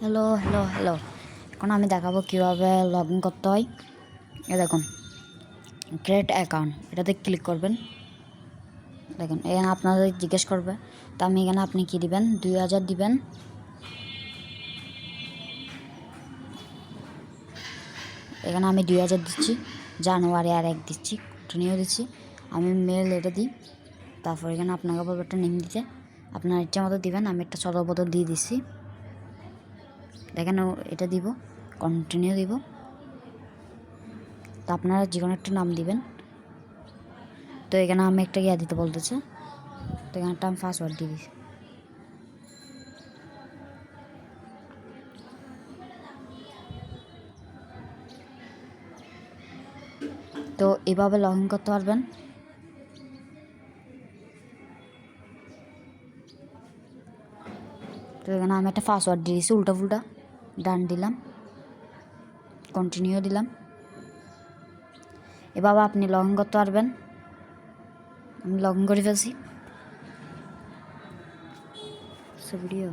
Hello hello hello এখন আমি দেখাবো কীভাবে লগ ইন করতে হয়। দেখুন, ক্রিয়েট অ্যাকাউন্ট, এটাতে ক্লিক করবেন। দেখুন এখানে আপনাদের জিজ্ঞেস করবে, তো আমি এখানে আপনি কি দিবেন, 2000 দিবেন। এখানে আমি 2000 দিচ্ছি, জানুয়ারি আর 1 দিচ্ছি, কন্টিনিউ দিচ্ছি। আমি মেল এটা দিই, তারপর এখানে আপনাকে বলবো একটা নেম দিতে, আপনার ইচ্ছা মতো দিবেন। আমি একটা সদরবদল দিয়ে দিচ্ছি, দেখেন এটা দিব, কন্টিনিউ দিব। তো আপনারা যে কোনো একটা নাম দিবেন। তো এখানে আমি একটা ইয়া দিতে বলতেছে, তো এখানে একটা আমি পাসওয়ার্ড দিয়ে দিচ্ছি। তো এভাবে লগ ইন করতে পারবেন। তো এখানে আমি একটা পাসওয়ার্ড দিয়ে দিচ্ছি উল্টা ফুলটা, ডান দিলাম, কন্টিনিউ দিলাম। এভাবে আপনি লগ ইন করতে পারবেন। আমি লগ ইন করে ফেলছি ভিডিও।